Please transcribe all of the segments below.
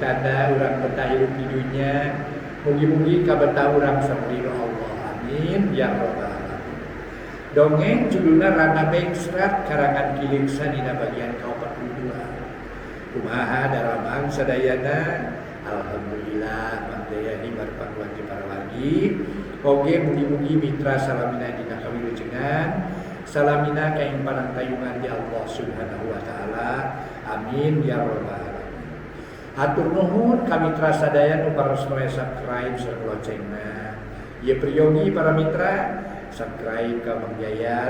tanda urang betah hirup di dunia. Mugi-mugi ka betah urang sabari Allah. Amin ya rabbal alamin. Dongeng judulna Rana Bengsrat karangan Kilingsa dina bagian ke-42. Kumaha daramang sadayana. Alhamdulillah mandaya hibar pakuati para lagi. Oge mugi-mugi mitra salamina dina kawilujengan. Salamina kaing panantayungan di Allah Subhanahu wa taala. Amin ya rabbal alamin. Hatur nuhun ka mitra sadaya nu parosnoe subscribe sareng loncengna. Ieu priyogi para mitra subscribe ka Mang Jaya,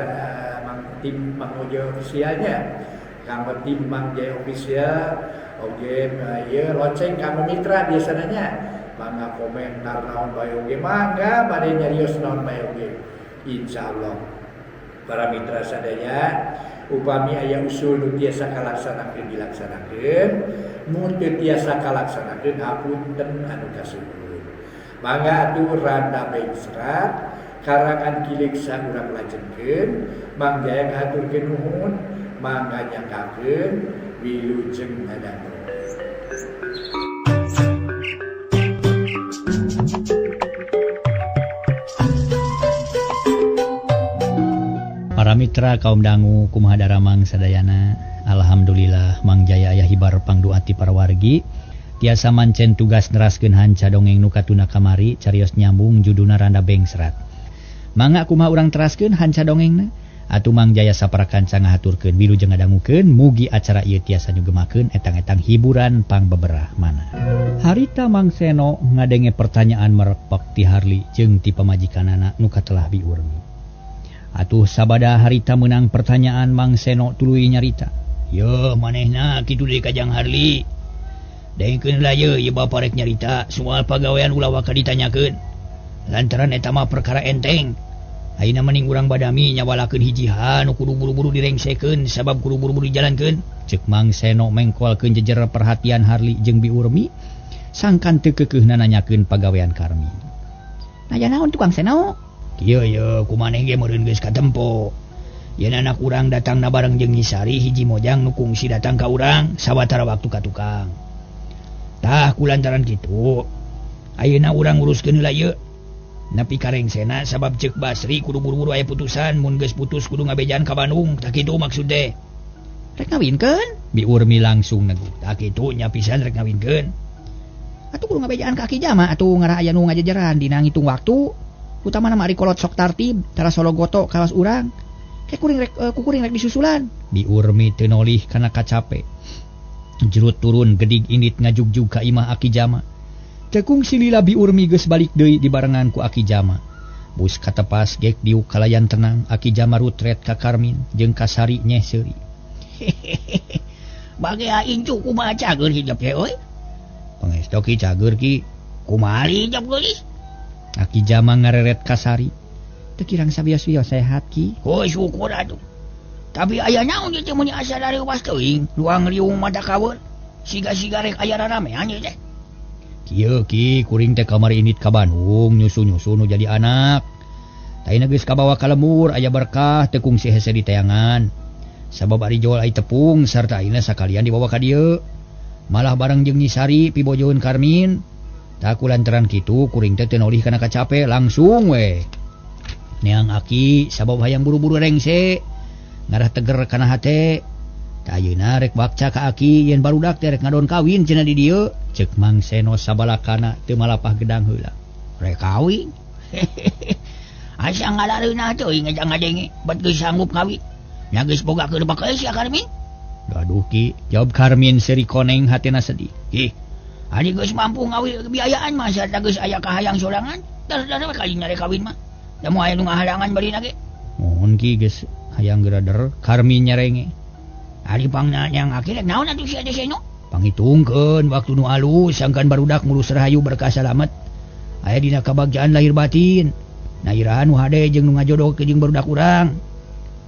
tim Mang Ojo officialnya. Kang tim Mang Jaya official. Oge ieu lonceng ka mitra biasanya. Mangga komentar naon bae oge, mangga bade nyarios naon bae oge. Insyaallah para mitra sadaya upami aya usul nu tiasa kalaksanakeun dilaksanakeun, mun teu tiasa kalaksanakeun hapunten anu kasuhun. Mangga atuh Randa Bengsrat karangan Kilingsa urang lajengkeun, Mang Jaya ngaturkeun nuhun, mangga nyangkakeun wilujeng ngadangu. Para mitra kaum dangu kumaha daramang sadayana. Alhamdulillah Mang Jaya aya hibar pangduati para wargi. Tiasa mancen tugas neraskeun hanca dongeng nu katuna kamari carios nyambung judulna Randa Bengsrat. Mangga kumaha urang teraskeun hanca dongengna. Atuh Mang Jaya saparakanca ngahaturkeun wilujeng ngadangukeun mugi acara ieu tiasa nyugemakeun etang-etang hiburan pangbeberah mana. Harita Mang Seno ngadenge pertanyaan merepek ti Harli jeung ti pamajikanana nu katelah biurmi. Atuh sabada harita menang pertanyaan Mang Seno tuluy nyarita. Yo manehna kitu deui Kajang Harli. Dengkeun lah ye bapa rek nyarita soal pagawean ulah waka ditanyakeun. Lantaran eta mah perkara enteng. Ayeuna mending urang badami nyawalakeun hijihan nu kudu buru-buru direngsekeun sabab kudu buru-buru dijalankeun. Ceuk Mang Seno mengkolkeun jejer perhatian Harli jeung Biurmi sangkan teu keukeuna nanyakeun pagawean Karmi. Najan naon tukang Seno? Kieu kumaneh ge meureun geus katempo. Yen anak urang datangna bareng jeung Nyi Sari hiji mojang nu kungsi datang ka urang sawatara waktu ka tukang. Tah kulantaran kitu, ayeuna urang nguruskeun heula ieu. Nepi ka rengsena sabab ceuk Basri kudu buru-buru aya putusan mun geus putus kudu ngabejaan ka Bandung. Tah kitu maksud teh. Rek ngawinkeun? Bi Urmi langsung neguh. Tah kitu nya pisan rek ngawinkeun. Atuh kudu ngabejaan ka Ki Jama atuh ngarah aya nu ngajejeran dina ngitung waktu. Utamana mari kolot sok tartib tara sologoto kalas urang. Kukuring rek disusulan. Bi Urmi teu nolih kana kacape. Jerut turun gedig indit ngajugjug ka imah Aki Jama. Tekung silila Bi Urmi geus balik deui dibarengan ku Aki Jama. Bus katepas gek diuk kalayan tenang Aki Jama rutret ka Karmin jeung ka Sari nyeh seuri. Bage aing cu kumaha cager hijab ge euy. Pangestu ki cager ki kumaha hijab geulis. Aki Jama ngareret ka Sari. Teu kirang sabios-bios sehat ki. Heuh syukur atuh. Tapi aya naon ieu teh mun asa dari was teuing, luang riung mata kaweun. Siga-siga rek aya raramean ieu teh. Kieu ki kuring teh kamari indit ka Bandung nyusu-nyusu nu jadi anak. Taina geus kabawa ka lemur aya berkah teu kungsi hese di tayangan. Sabab ari joal ai tepung sarta ayeuna sakalian dibawa ka dieu. Malah bareng jeung Nyi Sari pibojoeun Karmin. Tah kulantaran kitu kuring teh teu nolih kana kacape langsung we. Neang Aki sabab hayang buru-buru rengse. Ngarah teger kana hate. Tah ayeuna rek bakca ka Aki yen barudak teh rek ngadon kawin cenah di dieu. Ceuk Mang Seno sabalakana teu malapah gedang heula. Rek kawin? Asa ngalareunah teuing ngajang-ngajenge bet geus sanggup kawin. Nya geus boga keur bakal sia Karmin. Gaduh Ki, jawab Karmin seri koneng hatena sedih. Ki, ari geus mampu ngawi biayaan mah sarta geus aya kahayang sorangan. Dar-dar kali nyare kawin mah. Da moal aya nu ngahalangan bari ge. Mohon Ki geus hayang gerader Karmin nyarenge. Ari pangna yang akhirnya naon atuh sia teh Seno? Pangitungkeun waktu nu alus sangkan barudak mulus rahayu berkah salamet. Aya dina kabagjaan lahir batin. Nairahan nu hade jeung nu ngajodohkeun jeung barudak urang.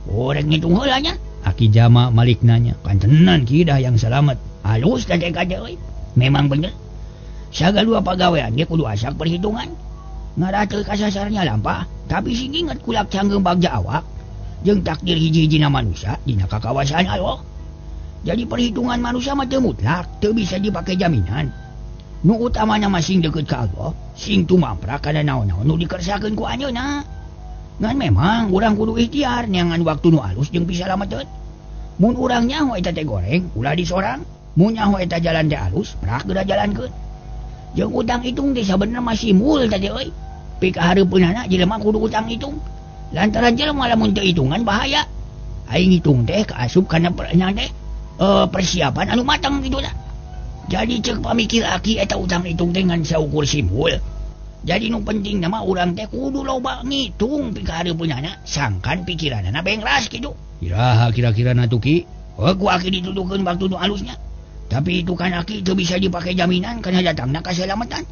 Oh rek ngitung heula nya. Aki Jama malik nanya. Pantenan Ki dah yang salamet. Halus teh kaja euy. Memang bener. Sagalua pagawean ge kudu asak perhitungan. Ngarah teu kasasarnya lampah, tapi sing inget kulak canggeng bagja awak jeung takdir hiji-hijina manusia dina kakawasan Allah. Jadi perhitungan manusia mah teu mutlak, teu bisa dipake jaminan. Nu utamanya masing deket ka Allah, sing tumaprak kana naon-naon nu dikersakeun ku anjeunna. Ngan memang urang kudu ikhtiar neangan waktu nu alus jeung bisa lamateun. Mun urang nyaho eta teh goreng, ulah disorang. Mun nyaho eta jalan teh alus, prak geura jalankeun. Jeung utang hitung teh sabenerna masih mul tadi euy. Pika hareupeunana jelema kudu utang hitung. Lantaran jelema lamun teu hitungan bahaya. Aing hitung teh kaasup kana persiapan anu matang kitu tah. Jadi cek pamikir aki eta utang hitung teh ngan saukur simpul. Jadi nu penting nama urang teh kudu loba ngitung pika hareupeunana sangkan pikiranna bengras kitu. Iraha kira-kira natuki? Ku aki dituduhkeun waktu nu alusnya. Tapi itu kan aki teu bisa dipake jaminan kana datangna kaselamatan.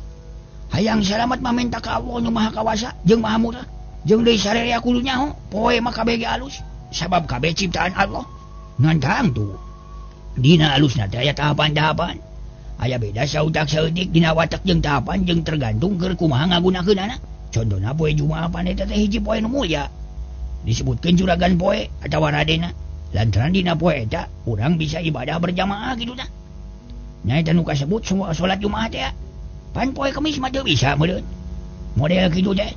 Hayang selamat mah minta ka Allah nu Maha Kawasa jeung Maha Murah. Jeung deui sarerea kudu nyaho, poe mah kabeh ge alus. Sabab kabeh ciptaan Allah. Ngan tangtu. Dina alusna teh aya tahapan-tahapan. Aya beda saudak saeutik dina watak jeung tahapan jeung tergantung keur kumaha ngagunakeunana. Contona poe Jumaah paneta teh hiji poe nu mulya. Disebutkeun juragan poe atawa radena. Lantaran dina poe eta urang bisa ibadah berjamaah kitu tah. Nya eta nu kasebut salat Jumaah teh. Pan poe Kemis mah teu bisa meureun. Model kitu teh.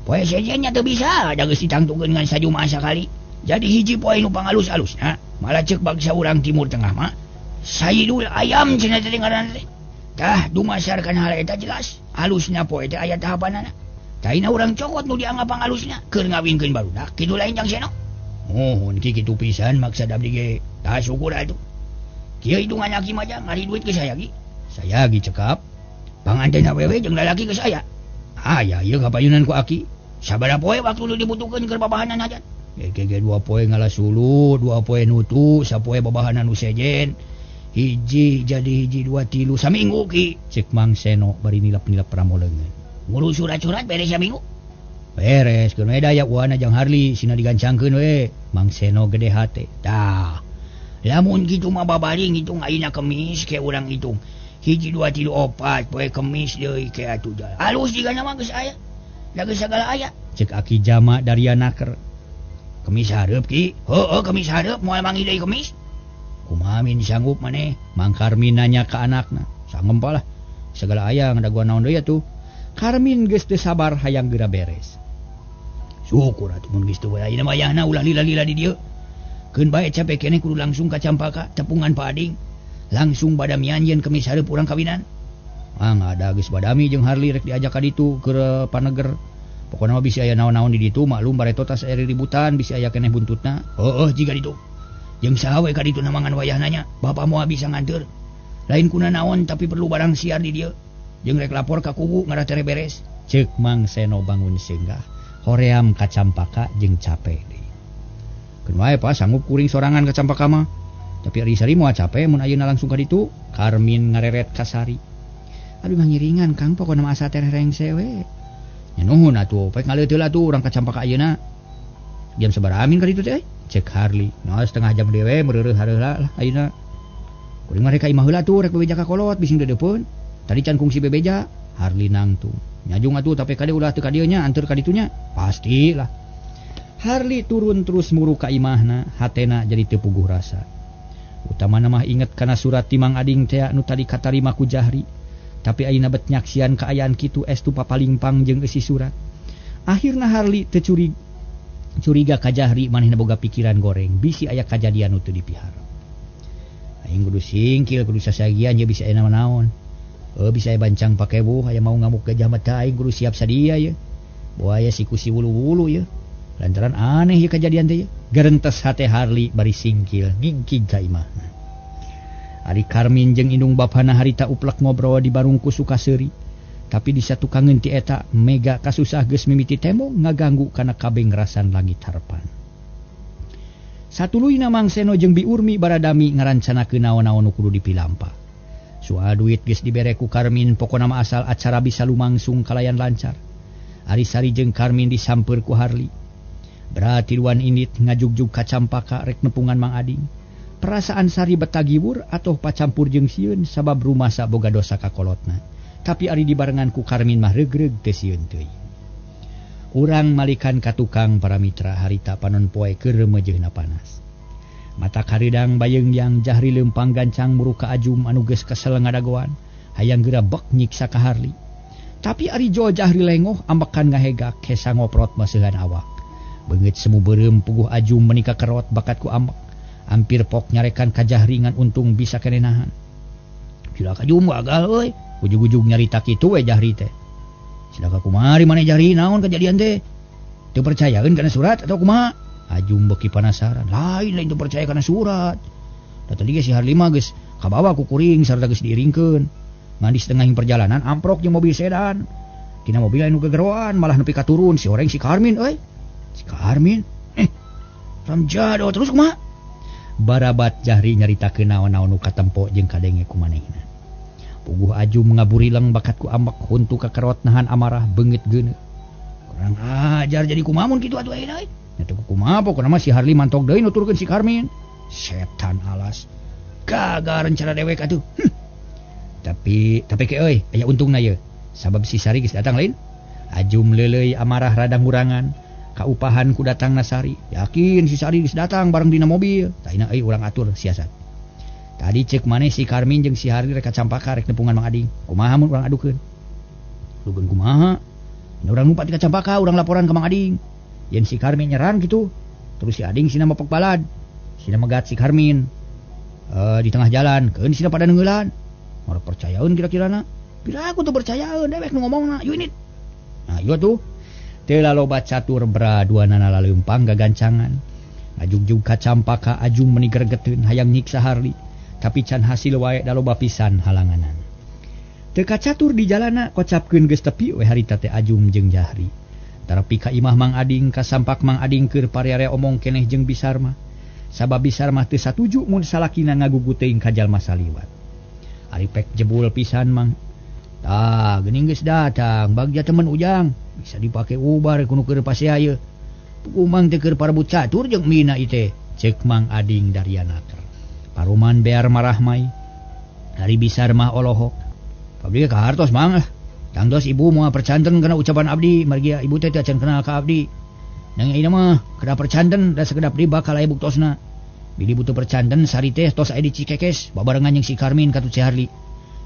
Poe sejen nya teu bisa da geus ditangtukeun ngan sajumaah sakali. Jadi hiji poe nu pangalus-alusna malah ceuk bangsa urang Timur Tengah mah Sayyidul Ayam cenah teh ngaranna teh. Tah dumasarkan hal eta jelas. Alusna poe teh aya tahapanana. Taina urang cokot nu dianggap pangalusna keur ngawinkeun barudak kitu lain jang seno. Mohon kitu pisan maksud abdi ge. Tah syukur atuh. Kieu hitungan aki mah ngari duit ke saya gi. Saya gi cekap. Panganten awewe jeung lalaki ke saya. Ya ieu kapayunan ku aki. Sabaraha poe waktu nu dibutuhkeun keur babahanan hajan. Ge 2 poe ngalasulu, 2 poe nutu, 1 poe babahanan nu sejen. Hiji jadi hiji 2 3 saminggu ki. Cek Mang Seno bari nilap-nilap pramoleungeun. Ngurus surat-surat beres saminggu. Beres, keun we daya uana jang Harli sina digancangkeun we. Mang Seno gede hate. Tah. Lamun kitu mah babaring hitung ayeuna Kemis ke urang hitung. Hiji 2 3 4 poe Kemis deui ke atuh jalan. Alus digana mah geus aya. Da geus sagala aya. Cek aki jama Daryanaker. Kemis hareup ki. Heueuh Kemis hareup moal manggil deui Kemis. Kumaha min sanggup maneh? Mang Karmin nanya ka anakna. Sanggem lah. Segala aya ngadaguan naon deui atuh. Karmin geus teu sabar hayang geura beres. Syukur atuh mun geus teu ayeuna mah ayahna ulah lila-lila di dieu. Keun bae capek keneh kudu langsung ka Campaka tepungan Pak Ading. Langsung badamian yen Kemis hareup urang kawinan. Ada geus badami jeung Harli rek diajak ka ditu keur paneger. Pokona mah bisi aya naon-naon di ditu maklum bareto tas aya ributan bisi aya keneh buntutna. Heueuh jiga ditu. Jeung saha we ka ditu namangan wayahna nya, bapa moal bisa nganteur. Lain kuna naon tapi perlu barang siar di dieu. Jeung rek lapor ka kubu ngarah tere beres. Ceuk Mang Seno bangun singgah. Hoream ka Campaka jeung capek deui. Keun wae pa sanggup kuring sorangan ka Campaka mah. Tapi ari Sari moal capek mun ayeuna langsung ka ditu. Karmin ngareret ka Sari. Aduh mah ngiringan Kang pokona mah asa tereh rengse we. Nya nuhun atuh, pek ngaleuteul atuh urang ka Campaka ayeuna. Jam sabaraha amin ka ditu teh? Cek Harli. Nah setengah jam dewe meureuh hareula lah ayeuna. Kuring mah rek ka imah heula tuh rek bebeja ka kolot bising deudeupun. Tadi can kungsi bebeja, Harli nangtung. Nyajung atuh tapi kade ulah teu ka dieu nya anteur ka ditunya. Pastilah. Harli turun terus muru ka imahna, hatena jadi teu puguh rasa. Utamana mah inget kana surat ti Mang Ading teh anu tadi katarima ku Jahri. Tapi ayeuna bet nyaksian kaayaan kitu estu papalingpang jeung isi surat. Akhirna Harli teu curiga ka Jahri manehna boga pikiran goreng bisi aya kajadian nu teu dipihara. Aing kudu singkil kudu sasagian ye bisa aya naon. Bisa aya bancang pakebo aya mau ngamuk gajah mata aing kudu siap sadia ye. Boaya si kusi wulu-wulu ye. Lantaran aneh ye kajadian teh ye. Garentes hate Harli bari singkil ngingkig ka imahna. Ari Karmin jeung indung bapana harita uplek ngobrol di barungku Sukaseuri. Tapi di satu kangen ti eta mega kasusah geus mimiti tembok ngaganggu kana kabeh ngerasan langit harapan. Satuluyna Mang Seno jeung Bi Urmi baradami ngarancanakeun naon-naon nu kudu dipilampa. Soal duit geus dibere ku Karmin pokona mah asal acara bisa lumangsung kalayan lancar. Ari Sari jeung Karmin disamper ku Harli. Berarti Ridwan Indit ngajugjug ka Campaka rek nepungan Mang Ading. Perasaan Sari betagiwur atau pacampur jeung sieun sabab rumasa boga dosa ka kolotna. Tapi ari dibarengan ku Karmin mah regreg teu sieun teuing. Urang malikan ka tukang para mitra harita panon poe keur reumeujeunna panas. Mata karidang bayeung yang Jahri leumpang gancang muru ka Ajum anu geus kesel ngadagoan. hayang geura bek nyiksa ka Harli. Tapi ari Jo Jahri lengoh ambekan ngahegak hesa ngoprot maseuhan awak. Beungeut semu beureum puguh Ajum menika kerot bakat ku ambek. Hampir pok nyarekan ka Jahri ngan untung bisa kene nahan. Sila ka Ajum gagal euy. Ujug-ujug nyarita kitu we Jahri teh. Sila ka kumari maneh Jahri naon kejadian teh? Teu percayaeun kana surat atau kumaha? Ajum beuki penasaran. Lain teu percaya kana surat. Da tadi ge si Harli mah geus kabawa ku kuring sarta geus diiringkeun. Ngan di setengahing perjalanan amprok jeung mobil sedan. Tina mobil anu gegeroan malah nepi ka turun si oreng si Karmin euy. Si Karmin? Ramjado terus kumaha? Barabat Jahri nyaritakeun naon-naon nu katempo jeung kadenge ku manehna. Puguh Ajum ngaburileng bakat ku ambek huntu ka kerot nahan amarah beungeut geuneuh. Kurang ajar jadi kumaha mun kitu atuh ayeuna euy. Nya teu kumaha pokona mah si Harli mantok deui nuturkeun si Karmin. Setan alas. Gagal rencana dewek atuh. Tapi ke euy, aya untungna ye. Sabab si Sari geus datang lain. Ajum leuleuy amarah rada ngurangan. Kaupahan ku datangna Sari. Yakin si Sari geus datang bareng dina mobil. Taina euy urang atur siasat. Tadi cek maneh si Karmin jeung si Harli rek kacampaka rek nempungan Mang Ading. Kumaha mun urang adukeun? Dukeun kumaha? Nya urang numpat di kacampaka urang laporan ka Mang Ading. Yen si Karmin nyerang kitu, terus si Ading sina mapek balad. Sina megat si Karmin. Di tengah jalan, keun sina pada neungeulan. Mora percayaeun kira-kirana. Bila aku tuh percayaeun dewek nu ngomongna, yuk ini. Nah, ieu tuh. Teu laloba catur braduanana laleumpang gagancangan. Ngajugjug ka Campaka Ajum meuni gregeteun hayang nyiksa Harli. Tapi can hasil wae da loba pisan halanganan. Teu kacatur di jalanna kocapkeun geus tepi we harita teh Ajum jeung Jahri. Tarapi ka imah Mang Ading ka sampak Mang Ading keur pareare omong keneh jeung Bisarma. Sabab Bisarma teu satuju mun salakina ngagugu teuing ka jalma saliwat. Ari pek jebul pisan Mang. Tah, geuning geus datang, bagja temen Ujang. Bisa dipake ubar kudu keur pasea ieu. Pukumang teh keur parebut catur jeung mina ieu teh, ceuk Mang Ading Daryanaker. Paruman bear marah mai. Ari Bisarma olohok. Pabli ka hartos Mang. Tangdos ibu moal percanten kana ucapan abdi, margi ibu teh acan kenal ka abdi. Nang ayeuna mah kada percanten da sakedap di bakal aya buktosna. Bili butuh percanten Sari teh tos aya di Cikekes babarengan jeung si Karmin katu si Harli.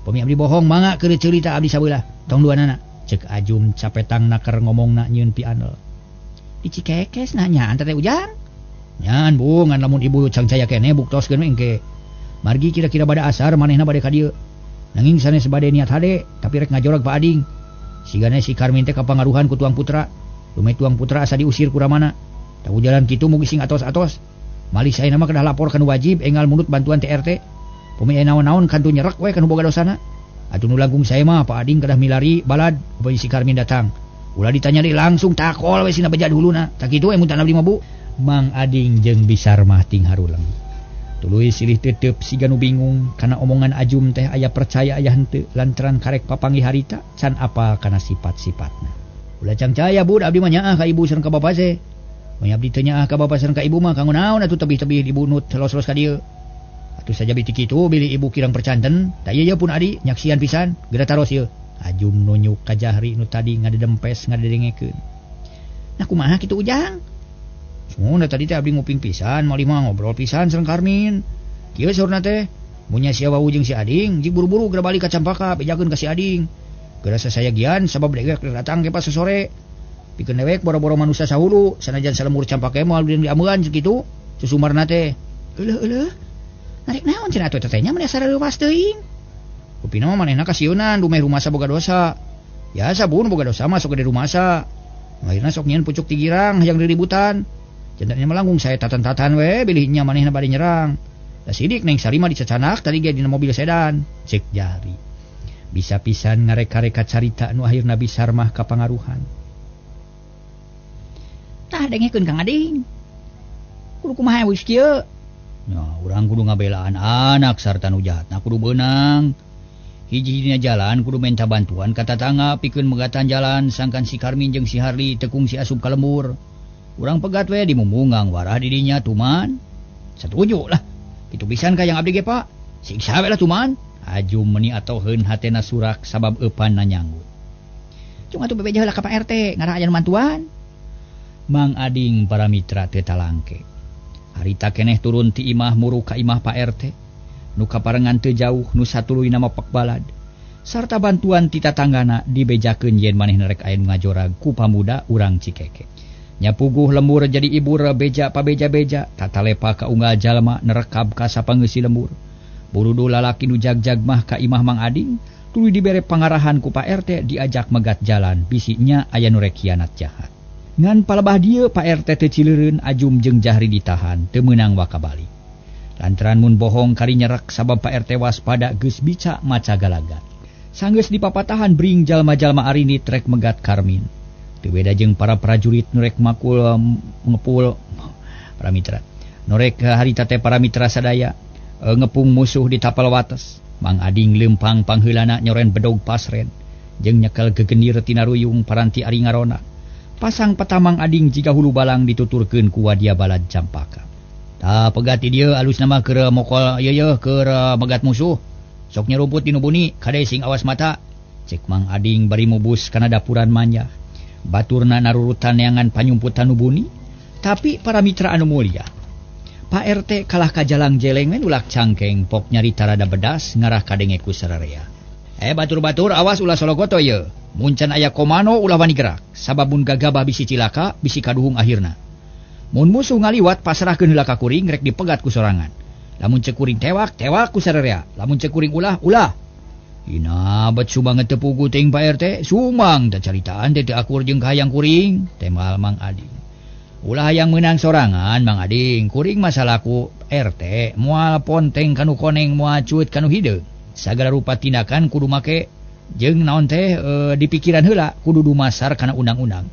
Pami abdi bohong mangga keur cerita abdi sabeula. Tong duanana ceuk Ajum capetang naker ngomongna nyieun pianel. Di Cikekes nanya anta teh Ujang? Nyaan Bu ngan lamun ibu cangcaya keneh buktoskeun engke. Margi kira-kira bada asar manehna bade ka dieu. Nanging sanes bade niat hade tapi rek ngajorog Pak Ading. Sigana si Karmin teh kapangaruhan ku Tuang Putra. Lumeh Tuang Putra asa diusir ku Ramana. Tahu jalan kitu mugi sing atos-atos. Malih saena mah kedah lapor kana wajib enggal munut bantuan TRT. Pumi aya naon-naon kantu nyerek we kana boga dosana. Atuh nu langkung saya mah Pak Ading kedah milari balad upami si Karmin datang. Ulah ditanya deui langsung takol we sina beja duluna. Tak kitu we mun tanah abdi mah Bu. Mang Ading jeung Bisarma ting haruleng. Tuluy silih teuteup siga nu bingung kana omongan Ajum teh aya percaya aya henteu lantaran karek papanggih harita can apal kana sifat-sifatna. Ulah cangcaya Bu abdi mah nyaah ka ibu sareng ka bapa teh. Mun abdi teu nyaah ka bapa sareng ka ibu mah kanggo naon atuh tebih-tebih dibunut los-los ka dieu. Atuh saja biti kitu bili ibu kirang percanten, da ieu pun adi nyaksian pisan, geura taros ieu. Ajum nunjuk ka Jahri nu tadi ngadedempes ngadedengekeun. Nah kumaha kitu Ujang? Mun tadi teh abdi nguping pisan, malih mah ngobrol pisan sareng Karmin. Kieu saurna teh, mun nya sia wau jeung si Ading, jig buru-buru geura balik ka Campaka bejakeun ka si Ading. Geura sasayagian sabab dewek datang ke pas sore. Pikeun dewek boro-boro manusia sahulu, sanajan salemur Campaka moal diameuan kitu. Susumarna teh, eueuh. Narek naon cenah atuh teh nya mane sareuwas teuing. Kupina mah manehna kasieunan dumeh rumasa boga dosa. Ya sabun boga dosa masuk ke rumasa. Akhirna sok nyieun pucuk tigirang hayang riributan. Jendanya melanggung saya tatan-tatan we bilihnya manehna bade nyerang. Da sidik neng Sari mah dicacanak tadi ge dina mobil sedan, cek Jahri. Bisa pisan ngarek-kareka carita nu akhirna Bisarma kapangaruhan. Tah dengekeun Kang Ading. Kudu kumaha wis kieu? Nah, urang kudu ngabelaan anak sarta nu jahatna kudu beunang. Hiji-hijina jalan kudu minta bantuan ka tatangga pikeun megatan jalan sangkan si Karmin jeung si Harli tekung si asup ka lembur. Urang pegat we dimumunggang warah di dinya tuman. Setuju lah. Kitu pisan ka yang abdi ge Pak. Siksa we lah tuman. Ajum meuni atoheun hatena surak sabab eupan nanyanggut. Cuma atuh bebeja heula ka Pak RT ngarah aya mantuan. Mang Ading para mitra teu talangke. Harita keneh turun ti imah muru ka imah Pak RT. Nu kaparengan teu jauh nu satuluyna mapek balad. sarta bantuan ti tatanggana dibejakeun yen manehna rek aya nu ngajorag ku pamuda urang Cikeke. Nya puguh lembur jadi ibur beja pabeja-beja tatalepa ka unggal jalma nerekab ka sapangeussi lembur. Burudu lalaki nu jag-jag mah ka imah Mang Ading tuluy dibere pangarahan ku Pak RT diajak megat jalan bisinya aya nu rek kianat jahat. Ngan palebah dieu Pak RT teu cileureun Ajum jeung Jahri ditahan teu meunang wakabali. Lantaran mun bohong kari nyerek sabab Pak RT waspada geus bica maca galagat. Sanggeus dipapatahan bring jalma-jalma arini trek megat Karmin. Teu beda jeung para prajurit nu rek makul ngepul para mitra. Nu rek harita teh para mitra sadaya ngepung musuh di tapal wates. Mang Ading leumpang pangheulana nyoren bedog pasren jeung nyekel gegendir tina ruyung paranti ari ngarona. Pasang peta Mang Ading jika hulu balang dituturkeun ku wadia balad Campaka. Tah pegat ti dieu alusna mah keur mokol ieu keur megat musuh. Sok nyerumput dinu buni kade sing awas mata. Cek Mang Ading bari mubus kana dapuran manja. Baturna narurutan neangan panyumputan nu buni. Tapi para mitra anu mulia, Pak RT kalah ka jalang jeleng men ulak cangkeng pok nyarita rada bedas ngarah kadenge ku sararea. Batur-batur awas ulah sologoto ye. Muncan aya komano ulah wani gerak. Sabab mun gagabah bisi cilaka bisi kaduhung akhirna. Mun musuh ngaliwat pasrahkeun heula ka kuring rek dipegat ku sorangan. Lamun cek kuring tewak ku sararea. Lamun cek kuring ulah. Ina bet sumang teu pugu teuing Pak RT, sumang teh caritaan teh teu akur jeung kahayang kuring, temal Mang Ading. Ulah hayang meunang sorangan Mang Ading, kuring masalahku RT moal ponteng kanu koneng moal cuit kanu hideung. Sagala rupa tindakan kudu make jeung naon teh di pikiran heula kudu dumasar kana undang-undang.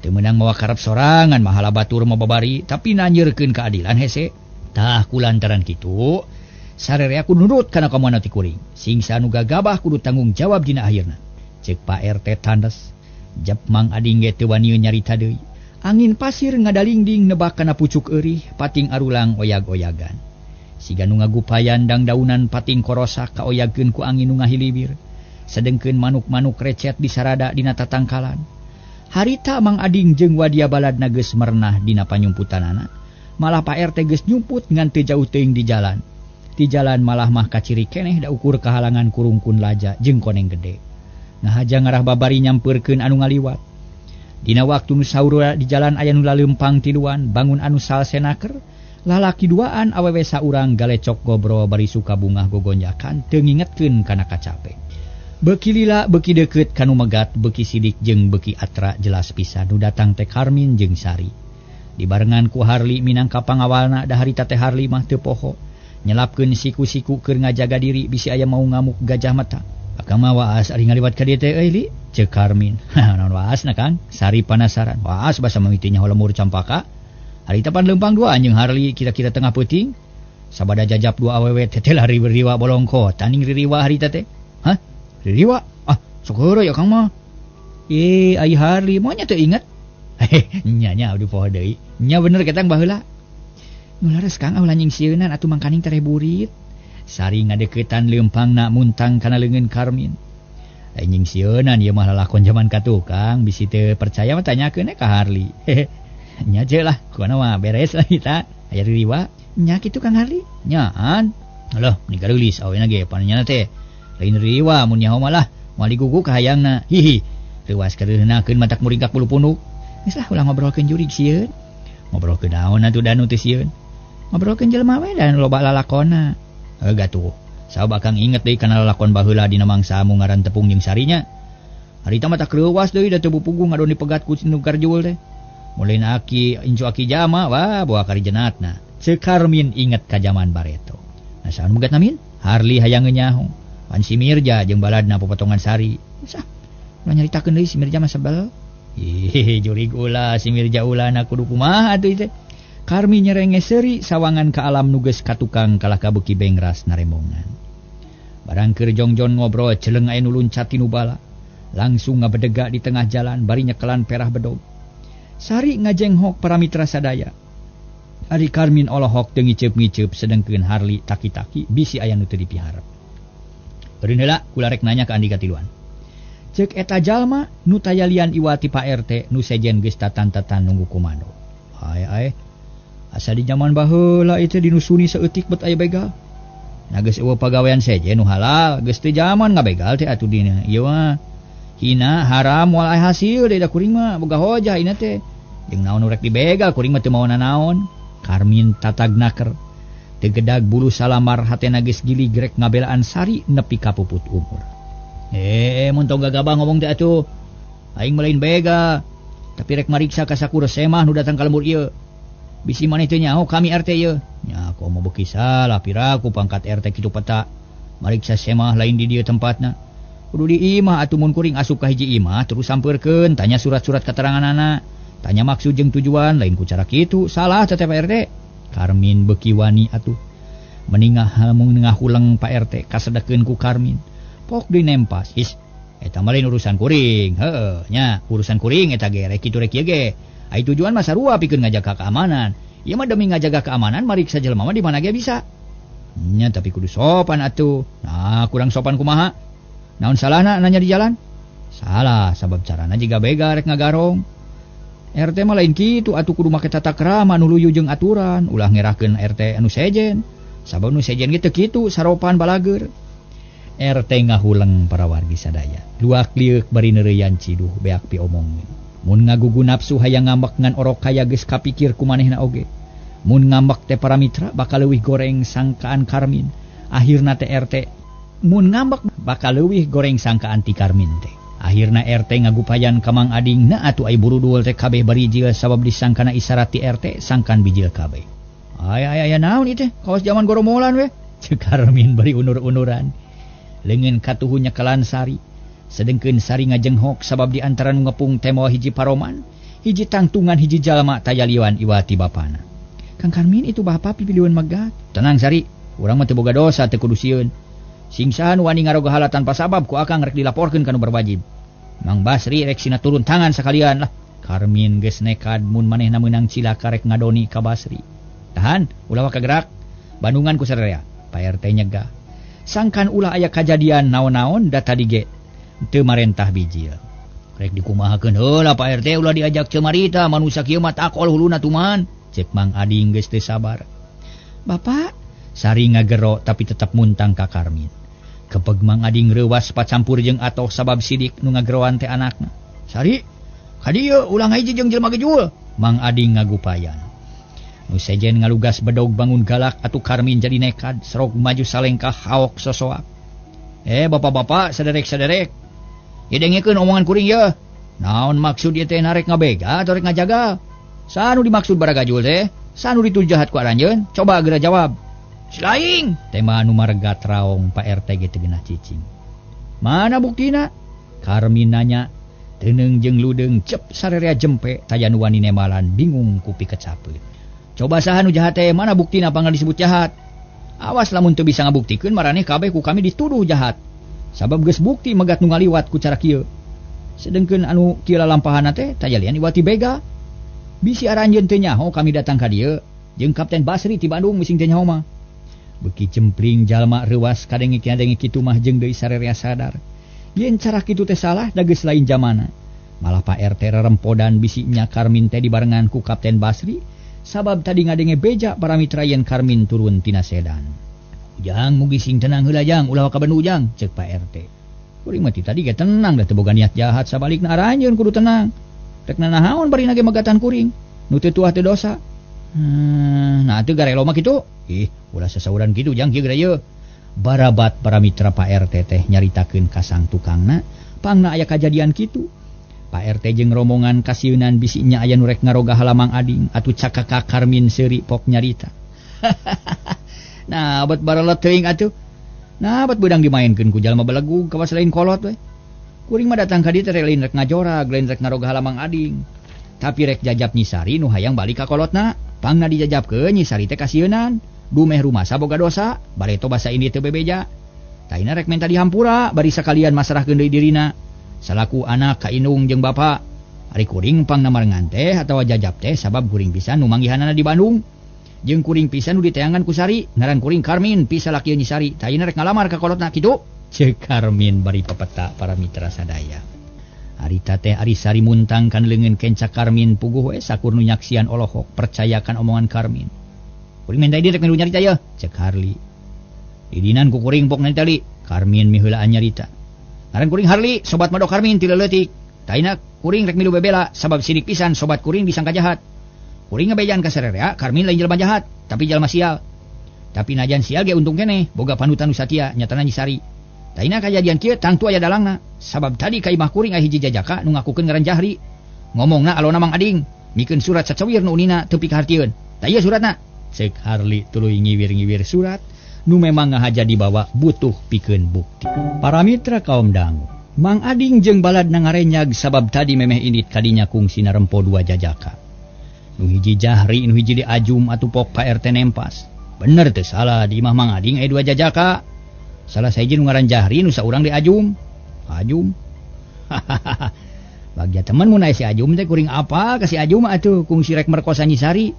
Teu meunang mawa karep sorangan mahala batur mababari tapi nanyeurkeun keadilan hese. Tah kulantaran kitu sararea kudu nurut kana komandan ti kuring. Singsa nu gagabah kudu tanggung jawab dina akhirna. Cek Pak RT tandes. Jap Mang Ading ge teu wani nyarita deui. Angin pasir ngadalingding nebak kana pucuk eurih pating arulang oyag-oyagan. Siga nu ngagupayan dangdaunan pating korosak kaoyagkeun ku angin nu ngahilibir. Sedengkeun manuk-manuk recet di sarada dina tatangkalan. Harita Mang Ading jeung wadia baladna geus mernah dina panyumputanana. Malah Pak RT geus nyumput ngan teu jauh teuing di jalan. Di jalan malah mah kaciri keneh da ukur kehalangan kurungkun laja jeung koneng gede. Ngahaja ngarah babari nyampeurkeun anu ngaliwat. Dina waktu nu saur di jalan aya nu laleumpang tiluan bangun anu salsenaker, lalaki duaan awewe saurang galecok gobro bari suka bungah gogonjakan teu ngingetkeun kana kacape. Beuki lila beuki deukeut kanu megat beuki sidik jeung beuki atra jelas pisan nu datang teh Karmin jeung Sari. Dibarengan ku Harli minangka pangawalna da harita teh Harli mah teu poho. Nyelapkeun siku-siku keur ngajaga diri bisi aya mau ngamuk gajah mata. Akang mah waas ari ngaliwat ka dieu teh euy li, ceuk Karmin. Naon waasna Kang? Sari panasaran. Waas basa mamitinya lembur Campaka. Hari tapan leumpang dua anjeung Harli kira-kira tengah peuting. Sabada jajab dua awewe teh lari beriwa bolongko, taning ririwa harita teh. Hah? Ririwa? Ah, sok heureuh ya Kang mah. Ai Harli moal nya teu inget. Nya di poho deui. Nya bener ketang baheula. Nu lares Kang ulah nying sieunan atuh mangkaning teh burit. Sari ngadeuketan leumpangna muntang kana leungeun Karmin. Nying sieunan ieu mah lalakon zaman katuh Kang, bisi teu percaya mah tanyakeun ka Harli. Nya je lah, kuana mah beres lah kita. Aya ririwa. Nya kitu Kang Harli. Nyaan. Aloh, ninggarulis awena ge pananya teh. Lain ririwa mun nyaho malah moal diguguk ka hayangna. Hihi. Leuwas kareunakeun matak muringkak bulu punuk. Geus lah ulah ngobrolkeun jurig sieun. Ngobrolkeun naon atuh danu teh sieun. Ngobrolkeun jelema we dan loba lalakonna. Gatuh. Sabab Kang inget deui kana lalakon baheula dina mangsa anu ngaran Tepung jeung Sarinya. Harita mah tak reuwas deui da teu bupugu ngadon dipegat ku nu karjul teh. Mulai aki incu aki jama wah boa kari jenatna. Ceuk Karmin inget ka zaman bareto. Nah sahan bogat namin? Harli hayang nyaho. Pan si Mirja jeung baladna popotongan Sari. Sah. Ulah nyaritakeun deui si Mirja mah sebel. Jurig ulah si Mirja ulana kudu kumaha atuh teh. Karmi nyerenge seuri sawangan ka alam nuges katukang kalah ka beuki bengras narembongan. Barang keur jongjon ngobrol celeung aya nu luncat tinu bala. Langsung ngabedega di tengah jalan bari nyekelan perah bedog. Sari ngajenghok para mitra sadaya. Ari Karmin olohok teu ngiceup-ngiceup sedengkeun Harli taki-taki bisi aya nu teu dipiharep. Eureun heula kula rek nanya ka Andika tiluan. Ceuk eta jalma nu tayalian iwati Pak RT nu sejen geus tatan-tatan nunggu komando. Asa di zaman baheula itu dinusuni saeutik bet aya begal. Na geus eueuh pagawean sejen nu halal, geus teu zaman ngabegal teh atuh dina. Ieu mah hina haram moal aya hasil deui da kuring mah boga hojah ina teh. Jeung naon nu rek dibegal kuring mah teu maona naon. Karmin tatagnaker teu gedag bulu salamar hatena geus gilig rek ngabelaan sari nepi ka puput umur. Mun tong gagabah ngomong teh atuh. Aing melain bega. Tapi rek mariksa ka sakureseh mah nu datang ka lembur ieu. Bisi maneh teu nyaho kami RT ieu. Nya komo beuki salah piraku pangkat RT kitu peta. Mariksa semah lain di dieu tempatna. Kudu di imah atuh mun kuring asup ka hiji imah terus sampeurkeun tanya surat-surat keteranganana. Tanya maksud jeung tujuan lain ku cara kitu. Salah teteh Pak RT. Karmin beuki wani atuh. Meningah mun ngahuleng Pak RT kasedekeun ku Karmin. Pok dinempas. Eta mah lain urusan kuring. Heueuh nya urusan kuring eta ge rek kitu rek ieu ge. Ai tujuan mah sarua pikeun ngajaga keamanan. Ieu mah demi ngajaga keamanan mariksa jelema mah di mana ge bisa. Nya tapi kudu sopan atuh. Nah, kurang sopan kumaha? Naon salahna nanya di jalan? Salah sabab carana jiga bega rek ngagarong. RT mah lain kitu atuh kudu make tata krama nu luyu jeung aturan. Ulah ngerahkeun RT anu sejen. Sabab nu sejen ge teu kitu saropan balager. RT ngahuleng para wargi sadaya. Luak liuk bari neureyan ciduh beak piomongkeun. Mun ngagugu nafsu hayang ngambek ngan orok kaya geus kapikir ku manehna oge. Mun ngambek teh para mitra bakal leuwih goreng sangkaan Karmin. Akhirna teh RT mun ngambek bakal leuwih goreng sangkaan ti Karmin teh. Akhirna RT ngagupayan ka Mang Ading na atuh ai burudul teh kabeh barijil sabab disangkana isyarat ti RT sangkan bijil kabeh. Aya naon ieu teh? Kawas zaman goromolan we. Ceuk Karmin bari unur-unuran. Leungeun katuhunya kelan sari. Sedengkeun sari ngajenghok sabab di antara nu ngepung teh moal hiji paroman, hiji tangtungan hiji jalma tayaliwan iwati bapana. Kang Karmin itu bapa pipiliun megat. Tenang sari, urang mah teu boga dosa teu kudu sieun. Sing saha nu wani ngarogahala tanpa sabab ku akang rek dilaporkeun ka nu berwajib. Mang Basri rek sina turun tangan sakalian lah. Karmin geus nekad mun manehna meunang cilaka rek ngadoni ka Basri. Tahan, ulah wae kagerak. Bandungan ku sadaya. Pak RT nyegah. Sangkan ulah aya kajadian naon-naon da tadi ge teu marentah bijil. Rek dikumahakeun heula Pak RT ulah diajak cemarita manusia kieu mah takol huluna tuman. Cek Mang Ading geus teu sabar. Bapak, sari ngagero tapi tetap muntang ka Karmin. Kepeg Mang Ading reuwas pacampur jeung atoh sabab sidik nu ngageroan teh anakna. Sari, ka dieu ulah ngahiji jeung jelema gejul. Mang Ading ngagupayan. Nu sejen ngalugas bedog bangun galak atuh Karmin jadi nekad serog maju salengkah haok sosoak. Bapak-bapak saderek-saderek. Ieu dengekeun omongan kuring ye. Naon maksud ieu teh narek ngabega atau rek ngajaga? Saha nu dimaksud baragajul teh? Saha nu dituju jahat ku aranjeun? Coba geura jawab. Silaing. Tema anu margat raong Pak RT ge teu geunah cicing. Mana buktina? Karmin nanya. Teuneng jeung ludeung cep sarerea jempe taya nu wani nemalan bingung ku pikecapeut. Coba saha nu jahat teh mana buktina panggal disebut jahat? Awas lamun teu bisa ngabuktikeun maraneh kabeh ku kami dituduh jahat. Sabab geus bukti megat nu ngaliwat ku cara kieu. Sedengkeun anu kieu lalampahanna teh tayalian iwati bega. Bisi aranjeun teu nyaho kami datang ka dieu jeung Kapten Basri ti Bandung mising teu nyaho mah. Beuki cempling jalma reuwas kadenge-kadenge kitu mah jeung deui sarerea sadar. Yen cara kitu teh salah da geus lain zamanna. Malah Pak RT rerempodan bisi nya Karmin teh dibarengan ku Kapten Basri. Sabab tadi ngadenge beja para mitra yen Karmin turun tina sedan. Ujang mugi sing tenang heula jang ulah ka Bandung ujang ceuk Pak RT. Kuring mah ti tadi ge tenang da teu boga niat jahat sabalikna aranjeun kudu tenang. Rek nanahaon bari nage megatan kuring. Nu teu tuah teu dosa. Nah teu garelo mah kitu. Ulah sasauran kitu jang kieu geura yeuh. Barabat para mitra Pak RT teh nyaritakeun ka sang tukangna pangna aya kajadian kitu. Pak RT jeung rombongan kasieun bisi nya aya nu rek ngaroga halamang Ading atuh cakaka Karmin seuri pok nyarita. Nah, bet barelot teuing atuh. Nah, bet beudang dimaenkeun ku jalma balegug kawas lain kolot we. Kuring mah datang ka dieu teh lain rek ngajorag, lain rek ngaroga halamang Ading. Tapi rek jajab Nyisari nu hayang balik ka kolotna. Pangna dijajabkeun Nyisari teh kasieunan. Dumeh rumasa boga dosa, bareto basa ini teu bebeja. Taina rek menta dihampura bari sakalian masrahkeun deui dirina. Salaku anak ka indung jeung bapa. Ari kuring pangna marengan teh atawa jajab teh sabab kuring pisan nu manggihanana di Bandung. Jeung kuring pisan nu diteangan ku Sari, ngaran kuring Karmin pisah laki Nyisari. Taina rek ngalamar ka kolotna kitu. Ceuk Karmin bari pepeta para mitra sadaya. Harita teh ari Sari muntang kan leungeun kenca Karmin puguh we sakur nu nyaksian olohok percayakan omongan Karmin. Kuring menta ieu rek melu nyarita yeuh, ceuk Harli. Didinan ku kuring pok nanti tali. Karmin miheulaan nyarita. Ngaran kuring Harli, sobat madok Karmin ti leuletik. Taina kuring rek milu bebela sabab sidik pisan sobat kuring disangka jahat. Kuring ngabejan ka sarerea, Karmin lain jelema jahat, tapi jalma sial. Tapi najan sial ge untung keneh, boga panutan nu satia nyatana nyisari. Taina kajadian kieu tangtu aya dalangna, sabab tadi ka imah kuring aya hiji jajaka nu ngakukeun ngaran Jahri. Ngomongna alona Mang Ading, mikeun surat sacawir nu unina teu pikahartieun. Tah ieu suratna. Cek Harli tuluy ngiwir-ngiwir surat nu memang ngahaja dibawa butuh pikeun bukti. Para mitra kaum dangu, Mang Ading jeung baladna ngarenyag sabab tadi memeh indit kadinya kungsina rempo dua jajaka. Nu hiji Jahri, nu hiji di Ajum atuh pok Pak RT nempas. Bener teu salah di imah Mang Ading aya dua jajaka. Salah sahiji nu ngaran Jahri, nu saurang di Ajum. Ajum. Bagia temen mun aya si Ajum teh kuring apa ka si Ajum atuh kungsi rek merkosa nyisari.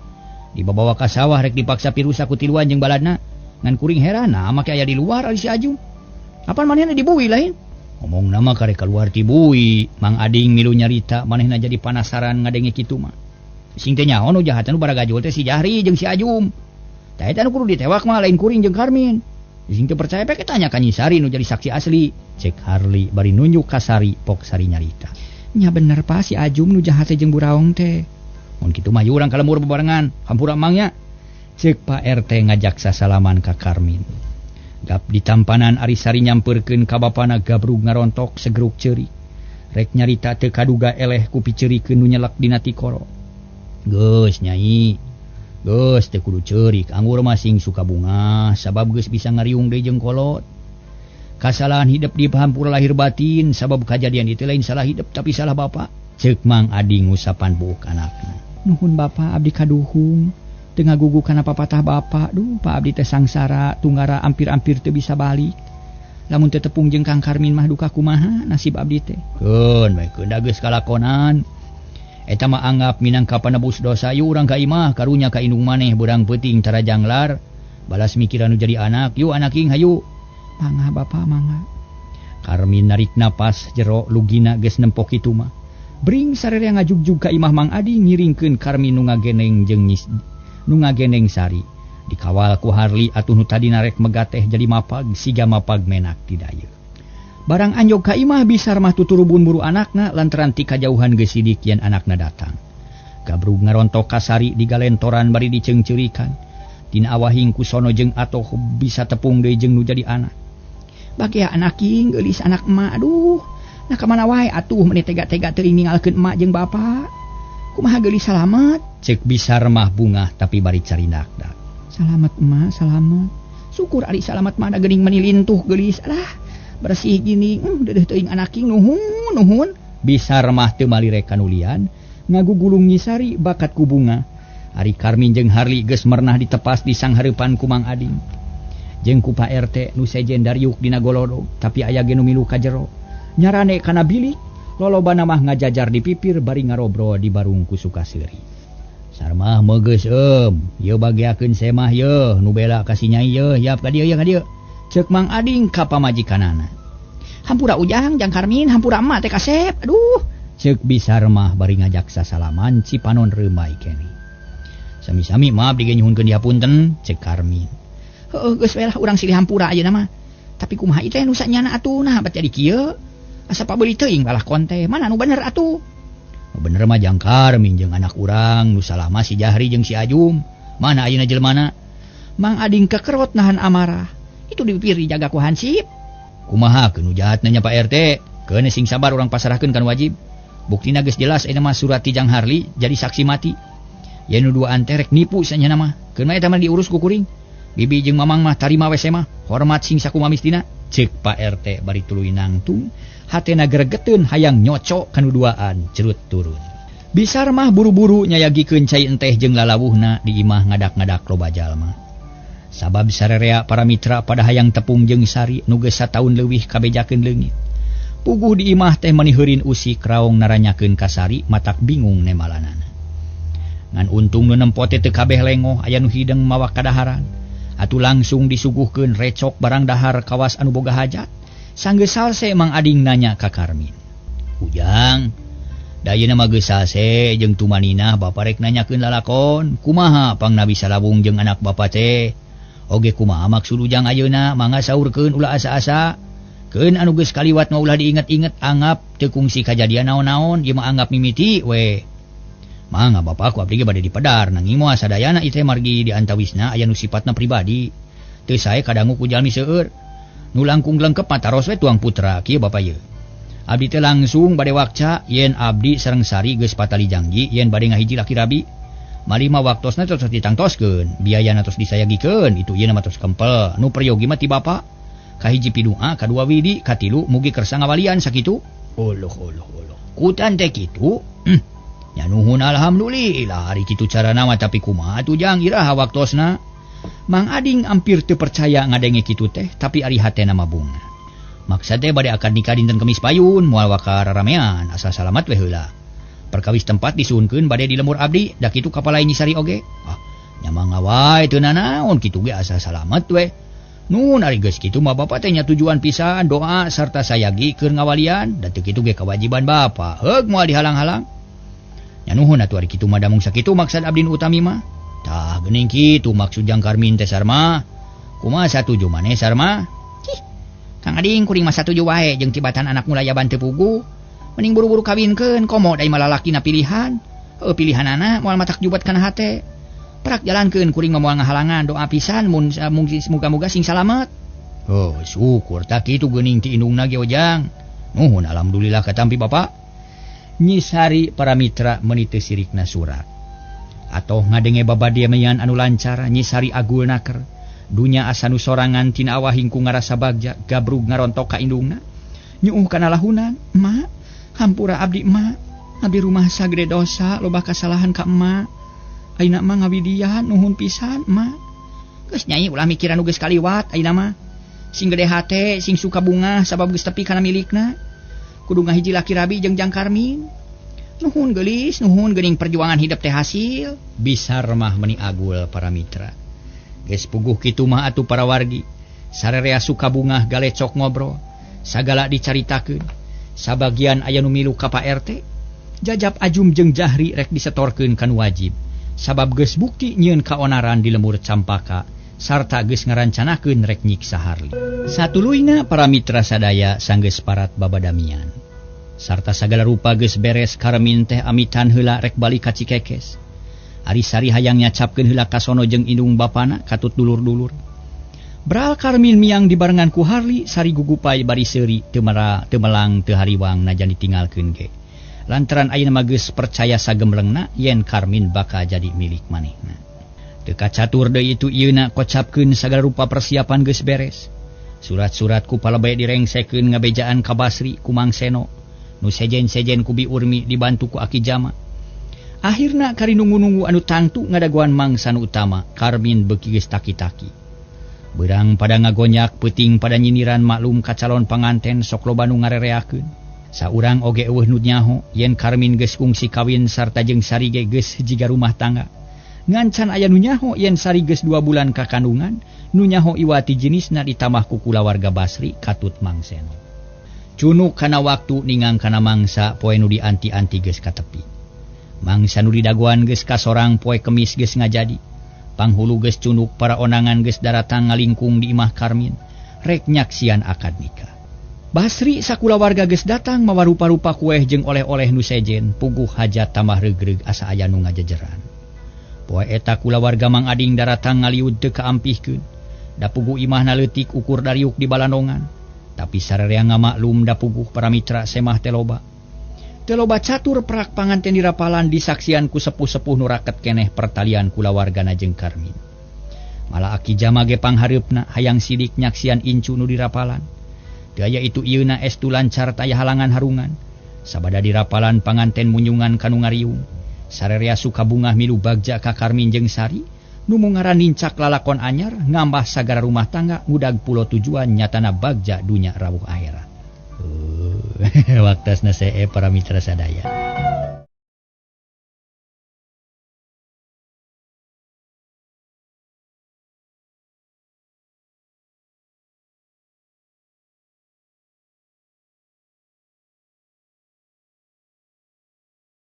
Dibawa ka sawah rek dipaksa pirusa ku tiluan jeung baladna. Ngan kuring heran nah make aya di luar ari si Ajum. Apaan manehna di Buwi lain? Ngomong nama karek keluar ti Buwi. Mang Ading milu nyarita manehna jadi penasaran ngadenge kitu mah. Sing teh nyaho nu jahat nu baragajul teh si Jahri jeung si Ajum. Tah eta nu kudu ditewak mah lain kuring jeung Karmin. Sing teu percaya pake tanya ka Nyisari nu jadi saksi asli. Cek Harli bari nunjuk ka Sari pok Sari nyarita. Nya bener pa si Ajum nu jahat jeung Buraong teh. Mun kitu mah urang kalembur bebarengan, hampura mangnya. Cek Pak RT ngajak sasalaman ka Karmin. Gap ditampanan ari Sari nyampeurkeun ka bapana gabrug ngarontok segeruk ceuri. Rek nyarita teu kaduga eleh ku piceurikeun nu nyelek dina tikoro. Geus Nyai. Geus teu kudu ceurik, anggur masing suka bunga sabab geus bisa ngariung deui jeung kolot. Kasalahan hidup di hampura lahir batin sabab kajadian itu lain salah hidup tapi salah bapa. Ceuk Mang Ading ngusapan buuk anakna. Nuhun bapa abdi kaduhung. Teu ngagugu kana papatah bapa. Duh Pak abdi teh sangsara tunggara ampir-ampir teu bisa balik. Lamun teu tepung jeung Kang Karmin mah duka kumaha nasib abdi teh. Keun bae keun da geus kalakonan. Eta mah anggap minangka panebus dosa yu urang ka imah karunya ka indung maneh beurang peuting tara janglar. Balas mikiran nu jadi anak, yu anak ing hayu. Mangga bapa mangga. Karmin narik napas jero lugina geus nempok kitu mah. Bring sarerea ngajugjug ka imah Mang Ading ngiringkeun Karmin nu ngageneng jeung nu ngageneng Sari. Dikawal ku Harli atuh nu tadi narek megateh jadi mapag siga mapag menak ti dayeu. Barang anjog ka imah bisar mah tuturubun buru anakna lantaran ti kajauhan geus sidik yen anakna datang. Gabrug ngarontok ka Sari di galentoran bari diceungceurikan. Tina awahing ku sono jeung atoh bisa tepung deui jeung nu jadi anak. Bagea anak king geulis anak emak aduh. Nah kamana wae atuh meneh tega-tega teuing ninggalkeun emak jeung bapa. Kumaha geulis salamet? Ceuk bisar mah bungah tapi bari carindak-dak. Salamet emak, salamet. Syukur ari salamet mah da geuning meni lintuh geulis. Alah, bersih gini, dedeh teuing anak king nuhun. Bisar mah teu malirek kanulian, ngagugulung Nyisari bakat ku bunga. Ari Karmin jeung Harli geus mernah ditepas di sanghareupan ku Mang Ading. Jeung ku Pak RT nu sejen dariuk dina golodog, tapi aya ge nu milu ka jero. Nyarane kana bilik, lolobana mah ngajajar di pipir bari ngarobro di barung ku Sukaseuri. Sarmah meugeus yeu bageakeun semah yeuh nu bela ka si Nyai yeuh, yap ka dieu ka dieu. Ceuk Mang Ading ka pamajikanana. Hampura ujang jang Karmin, hampura emak teh kasep. Aduh, ceuk bisar mah bari ngajak sasalaman si panon reumai keneh. Sami-sami maaf digeunyuhunkeun dihapunten, ceuk Karmin. Heueuh geus we lah urang silih hampura ayeuna mah. Tapi kumaha ieu teh nu sanyana atuh nah bat jadi kieu. Asa pabeuli teuing balah konte, mana nu bener atuh? Nu bener mah jang Karmin jeung anak urang, nu salah mah si Jahri jeung si Ajum. Mana ayeuna jelmana? Mang Ading kekerot nahan amarah. Itu dipipir dijaga ku Hansip. Kumaha keun nu jahat nanya Pak RT? Keun sing sabar urang pasarahkeun kan wajib. Buktina geus jelas eta mah surat ti Jang Harli jadi saksi mati. Yen nu duaan teh rek nipu sanyana mah. Keun mah eta mah diurus ku kuring. Bibi jeung Mamang mah tarima we mah. Hormat sing sakumaha mistina. Ceuk Pak RT bari tuluy nangtung. Hatena gregeteun hayang nyocok kanu duaan cerut turun. Bisar mah buru-buru nyayagikeun cai enteh jeung lalawuhna di imah ngadak-ngadak loba jalma. Sabab sarerea para mitra pada hayang tepung jeung Sari nu geus sataun leuwih kabejakeun leungit. Puguh di imah teh meuni heurin usik raong naranyakeun ka Sari matak bingung nemalanana. Ngan untung nu nempo teh teu kabeh lengoh aya nu hideng mawa kadaharan. Atuh langsung disuguhkeun recok barang dahar kawas anu boga hajat. Sanggeus salse Mang Ading nanya ka Karmin. Ujang, dayeuna mah geus salse jeung tumanina bapa rek nanyakeun lalakon, kumaha pangna bisa labung jeung anak bapa teh? Oge kumaha maksud ujang ayeuna mangga saurkeun ulah asa-asa. Keun anu geus kaliwat mah ulah diinget-inget anggap teu kungsi kajadian naon-naon, ieu mah anggap mimiti we. Mangga bapak ku abdi ge bade dipedar nanging moal sadayana ieu teh margi diantawisna aya nu sifatna pribadi. Teu sae kadangu ku jalmi seueur. Nu langkung lengkep mah taros we tuang putra kieu bapak ieu. Abdi teh langsung bade wakca yen abdi sareng Sari geus patali janji yen bade ngahiji laki rabi. Mali mah waktosna tos ditangtoskeun, biayana tos disayagikeun, itu ieu mah tos kempel. Nu peryogi mah ti bapa. Kahiji pidua, kadua widi, katilu mugi kersa ngawalian sakitu. Uluh. Kutan teh kitu. Nya nuhun alhamdulillah ari kitu carana mah tapi kumaha atuh jang iraha waktosna. Mang Ading ampir teu percaya ngadenge kitu teh, tapi ari hatena mah bunga. Maksud teh bade akad nikah dinten Kemis Payun moal waka raramean asal salamat we heula. Perkawis tempat disuunkeun bade di lemur abdi, da kitu kapalain Nyi Sari oge. Nya mangga wae teu nanaon kitu ge asal salamet we. Nun ari geus kitu mah bapa teh nya tujuan pisan doa sarta sayagi keur ngawalian, da teu kitu ge kewajiban bapa. Heug moal dihalang-halang. Nya nuhun atuh ari kitu mah damung sakitu maksud abdi nu utami mah. Tah geuning kitu maksud Jang Karmin teh Sarma. Kumaha satuju maneh Sarma? Kang Ading kuring mah satuju wae jeung tibatan anak mulayaban teu pugu. Mending buru-buru kawinkeun komo da imah lalakina pilihan. Pilihanana moal matak jubat kana hate. Perak jalankeun kuring mah moal ngahalangan doa pisan mun muga-muga sing salamet. Syukur tah kitu geuning ti indungna ge ojang. Nuhun alhamdulillah katampi Bapak. Nyi Sari para mitra meuni teu sirikna surat. Atoh ngadenge babadiamean anu lancar Nyi Sari agulna keur. Dunya asa nu sorangan tina awahing ku ngarasa bagja gabrug ngarontok ka indungna. Nyuuh kana lahunan, "Mak, hampura abdi emak. Abdi rumah sagede dosa, loba kasalahan ka emak. Ayeuna mah ngawidian nuhun pisan, emak." Geus nyai ulah mikiran nu geus kaliwat ayeuna mah. Sing gede hate, sing suka bunga sabab geus tepi kana milikna. Kudu ngahiji laki rabi jeung Jang Karmin. Nuhun geulis, nuhun geuning perjuangan hidup teh hasil. Bisar mah meuni agul para mitra. Geus puguh kitu mah atuh para wargi. Sarerea suka bunga galecok ngobrol. Sagala dicaritakeun. Sabagian aya nu milu ka Pak RT. Jajab Ajum jeung Jahri rek disetorkeun kan wajib. Sabab geus bukti nyieun kaonaran di lemur Campaka sarta geus ngarancanakeun rek nyiksa Harli. Satuluyna para mitra sadaya sanggeus parat babadamian. Sarta sagala rupa geus beres Karmin teh amitan heula rek balik ka Cikekes. Ari Sari hayang nyacapkeun heula ka sono jeung indung bapana katut dulur-dulur. Bral Karmin miang dibarengan ku Harli, Sari gugupay bari seuri teu melang teu hariwang najan ditinggalkeun ge. Lantaran ayeuna mah geus percaya sagemlengna yen Karmin bakal jadi milik manehna. Teu kacatur deui itu ieuna kocapkeun sagala rupa persiapan geus beres. Surat-surat ku palebay direngsekeun ngabejaan ka Basri ku Mang Seno. Nu sejen-sejen ku Bi Urmi dibantu ku Aki Jama. Akhirna kari nunggu-nunggu anu tangtu ngadaguan mangsa nu utama, Karmin beuki geus taki-taki. Beurang pada ngagonyak peuting pada nyiniran maklum ka calon panganten sok loba nu ngarereakeun. Saurang oge eueuh nu nyaho yen Karmin geus kungsi kawin sarta jeung Sari ge geus jiga rumah tangga. Ngancan aya nu nyaho yen Sari geus 2 bulan ka kandungan, nu nyaho iwati jenisna ditambah ku kulawarga Basri katut Mang Seno. Cunuk kana waktu ningang kana mangsa poe nu dianti-anti geus katepi. Mangsa nu didaguan geus kasorang poe Kemis geus ngajadi. Panghulu geus cunuk para onangan geus daratang ngalingkung di imah Karmin. Rek nyaksian akad nikah. Basri sakulawarga geus datang mawa rupa-rupa kueh jeung oleh-oleh nu sejen. Puguh hajat tambah regreg asa aya nu ngajejeran. Poe eta kulawarga Mang Ading daratang ngaliud teu kaampihkeun. Da puguh imahna leutik ukur dariuk di balandongan. Tapi sarerea ngamaklum da puguh para mitra semah teloba. Teloba catur perak panganten di rapalan disaksian ku sepuh-sepuh nu raket keneh pertalian kulawargana jeung Karmin. Malah Aki Jama ge panghareupna hayang sidik nyaksian incu nu di rapalan. Daya itu ieuna estu lancar taya halangan harungan. Sabada di rapalan panganten munyungan kanu ngariung. Sarerea suka bungah milu bagja ka Karmin jeung Sari. Nu mungaran nincak lalakon anyar ngambah sagara rumah tangga ngudag pulo tujuan nyatana bagja dunya rawuh akhirat. Waktasna see para mitra sadaya.